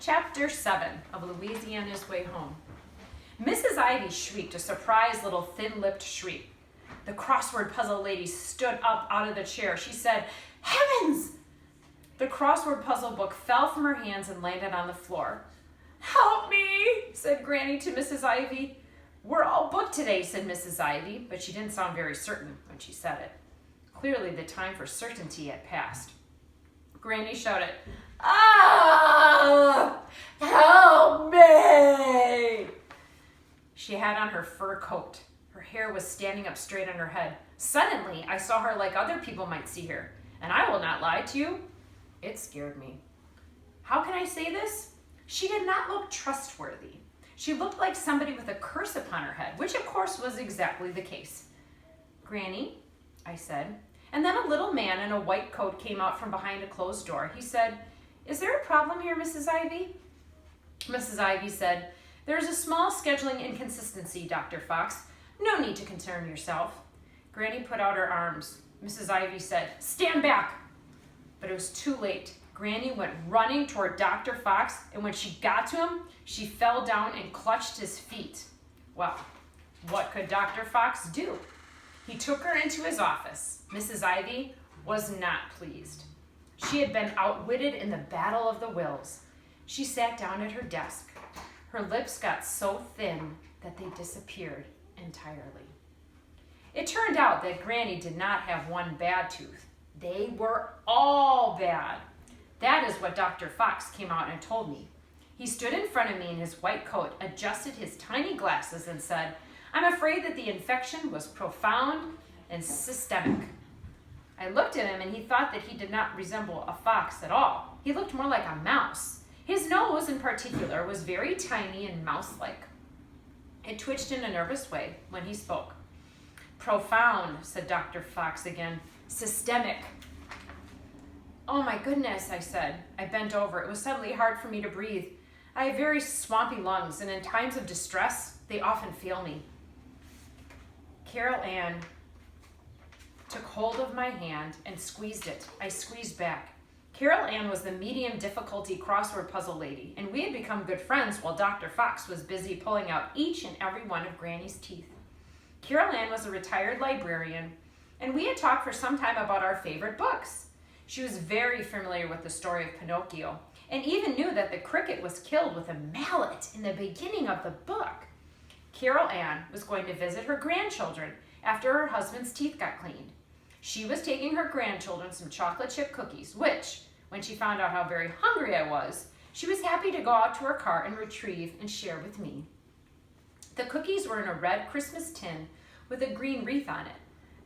Chapter 7 of Louisiana's Way Home. Mrs. Ivy shrieked a surprised little thin-lipped shriek. The crossword puzzle lady stood up out of the chair. She said, "Heavens!" The crossword puzzle book fell from her hands and landed on the floor. "Help me," said Granny to Mrs. Ivy. "We're all booked today," said Mrs. Ivy, but she didn't sound very certain when she said it. Clearly, the time for certainty had passed. Granny shouted, "Ah! Help me!" She had on her fur coat. Her hair was standing up straight on her head. Suddenly, I saw her like other people might see her, and I will not lie to you, it scared me. How can I say this? She did not look trustworthy. She looked like somebody with a curse upon her head, which of course was exactly the case. "Granny," I said, and then a little man in a white coat came out from behind a closed door. He said, "Is there a problem here, Mrs. Ivy?" Mrs. Ivy said, "There's a small scheduling inconsistency, Dr. Fox. No need to concern yourself." Granny put out her arms. Mrs. Ivy said, "Stand back." But it was too late. Granny went running toward Dr. Fox, and when she got to him, she fell down and clutched his feet. Well, what could Dr. Fox do? He took her into his office. Mrs. Ivy was not pleased. She had been outwitted in the battle of the wills. She sat down at her desk. Her lips got so thin that they disappeared entirely. It turned out that Granny did not have one bad tooth. They were all bad. That is what Dr. Fox came out and told me. He stood in front of me in his white coat, adjusted his tiny glasses, and said, "I'm afraid that the infection was profound and systemic." I looked at him, and he thought that he did not resemble a fox at all. He looked more like a mouse. His nose, in particular, was very tiny and mouse-like. It twitched in a nervous way when he spoke. "Profound," said Dr. Fox again. "Systemic." "Oh my goodness," I said. I bent over. It was suddenly hard for me to breathe. I have very swampy lungs, and in times of distress, they often fail me. Carol Ann took hold of my hand and squeezed it. I squeezed back. Carol Ann was the medium difficulty crossword puzzle lady, and we had become good friends while Dr. Fox was busy pulling out each and every one of Granny's teeth. Carol Ann was a retired librarian, and we had talked for some time about our favorite books. She was very familiar with the story of Pinocchio, and even knew that the cricket was killed with a mallet in the beginning of the book. Carol Ann was going to visit her grandchildren after her husband's teeth got cleaned. She was taking her grandchildren some chocolate chip cookies, which, when she found out how very hungry I was, she was happy to go out to her car and retrieve and share with me. The cookies were in a red Christmas tin with a green wreath on it.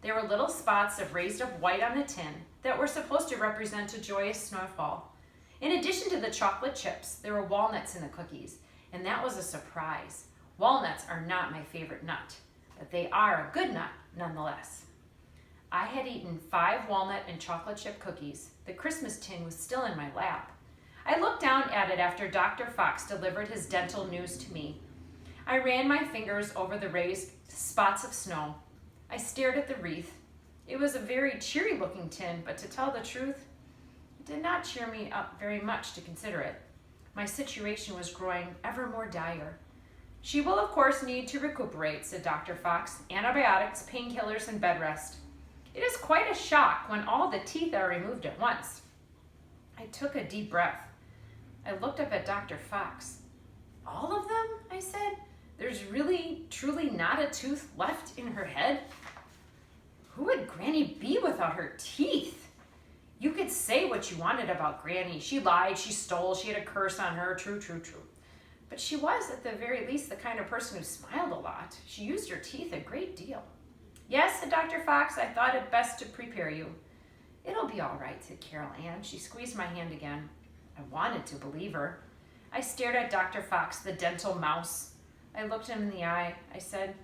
There were little spots of raised up white on the tin that were supposed to represent a joyous snowfall. In addition to the chocolate chips, there were walnuts in the cookies, and that was a surprise. Walnuts are not my favorite nut, but they are a good nut nonetheless. I had eaten 5 walnut and chocolate chip cookies. The Christmas tin was still in my lap. I looked down at it after Dr. Fox delivered his dental news to me. I ran my fingers over the raised spots of snow. I stared at the wreath. It was a very cheery-looking tin, but to tell the truth, it did not cheer me up very much to consider it. My situation was growing ever more dire. "She will, of course, need to recuperate," said Dr. Fox. "Antibiotics, painkillers, and bed rest. It is quite a shock when all the teeth are removed at once." I took a deep breath. I looked up at Dr. Fox. "All of them?" I said. "There's really, truly not a tooth left in her head? Who would Granny be without her teeth? You could say what you wanted about Granny. She lied, she stole, she had a curse on her. True, true, true. But she was, at the very least, the kind of person who smiled a lot. She used her teeth a great deal." "Yes," said Dr. Fox, "I thought it best to prepare you." "It'll be all right," said Carol Ann. She squeezed my hand again. I wanted to believe her. I stared at Dr. Fox, the dental mouse. I looked him in the eye. I said,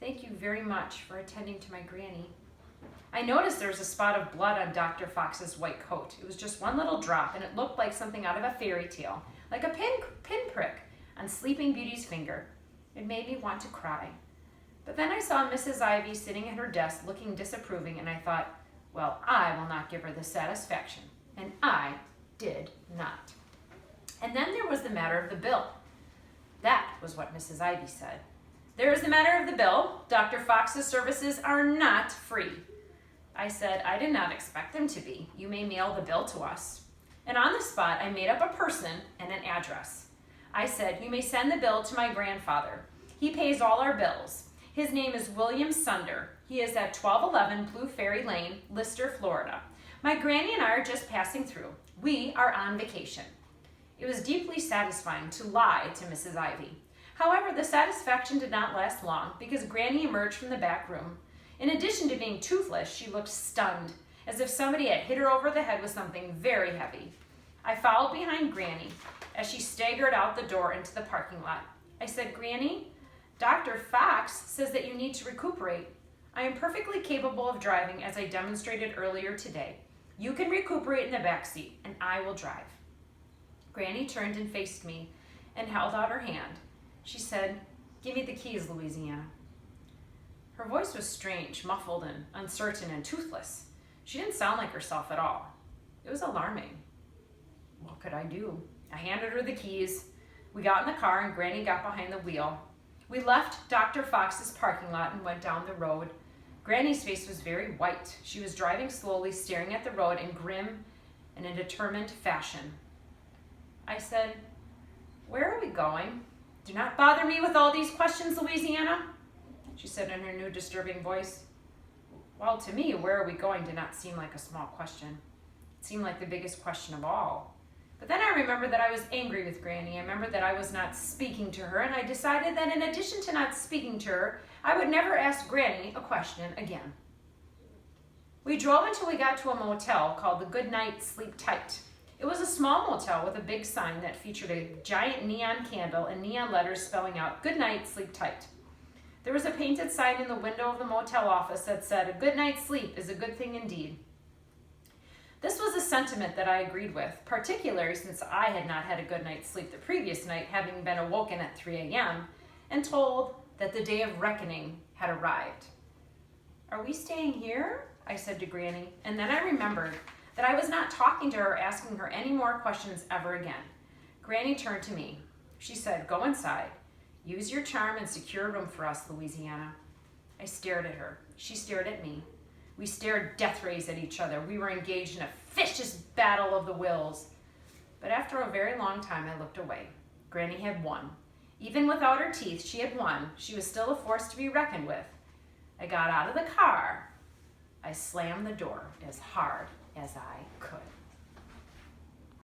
"Thank you very much for attending to my Granny." I noticed there was a spot of blood on Dr. Fox's white coat. It was just one little drop, and it looked like something out of a fairy tale, like a pinprick on Sleeping Beauty's finger. It made me want to cry. But then I saw Mrs. Ivy sitting at her desk looking disapproving, and I thought, well, I will not give her the satisfaction. And I did not. And then there was the matter of the bill. That was what Mrs. Ivy said. There is the matter of the bill. Dr. Fox's services are not free. I said, I did not expect them to be. You may mail the bill to us. And on the spot, I made up a person and an address. I said, you may send the bill to my grandfather. He pays all our bills. His name is William Sunder. He is at 1211 Blue Ferry Lane, Lister, Florida. My granny and I are just passing through. We are on vacation. It was deeply satisfying to lie to Mrs. Ivy. However, the satisfaction did not last long because Granny emerged from the back room. In addition to being toothless, she looked stunned, as if somebody had hit her over the head with something very heavy. I followed behind Granny as she staggered out the door into the parking lot. I said, Granny, Dr. Fox says that you need to recuperate. I am perfectly capable of driving as I demonstrated earlier today. You can recuperate in the back seat, and I will drive. Granny turned and faced me and held out her hand. She said, give me the keys, Louisiana. Her voice was strange, muffled, and uncertain, and toothless. She didn't sound like herself at all. It was alarming. What could I do? I handed her the keys. We got in the car, and Granny got behind the wheel. We left Dr. Fox's parking lot and went down the road. Granny's face was very white. She was driving slowly, staring at the road in grim and in determined fashion. I said, where are we going? Do not bother me with all these questions, Louisiana, she said in her new disturbing voice. Well, to me, where are we going did not seem like a small question. It seemed like the biggest question of all. But then I remembered that I was angry with Granny. I remembered that I was not speaking to her, and I decided that in addition to not speaking to her, I would never ask Granny a question again. We drove until we got to a motel called the Good Night Sleep Tight. It was a small motel with a big sign that featured a giant neon candle and neon letters spelling out, Good Night, Sleep Tight. There was a painted sign in the window of the motel office that said, a good night's sleep is a good thing indeed. This was a sentiment that I agreed with, particularly since I had not had a good night's sleep the previous night, having been awoken at 3 a.m. and told that the day of reckoning had arrived. Are we staying here? I said to Granny, and then I remembered that I was not talking to her or asking her any more questions ever again. Granny turned to me. She said, go inside. Use your charm and secure a room for us, Louisiana. I stared at her. She stared at me. We stared death rays at each other. We were engaged in a vicious battle of the wills. But after a very long time, I looked away. Granny had won. Even without her teeth, she had won. She was still a force to be reckoned with. I got out of the car. I slammed the door as hard as I could.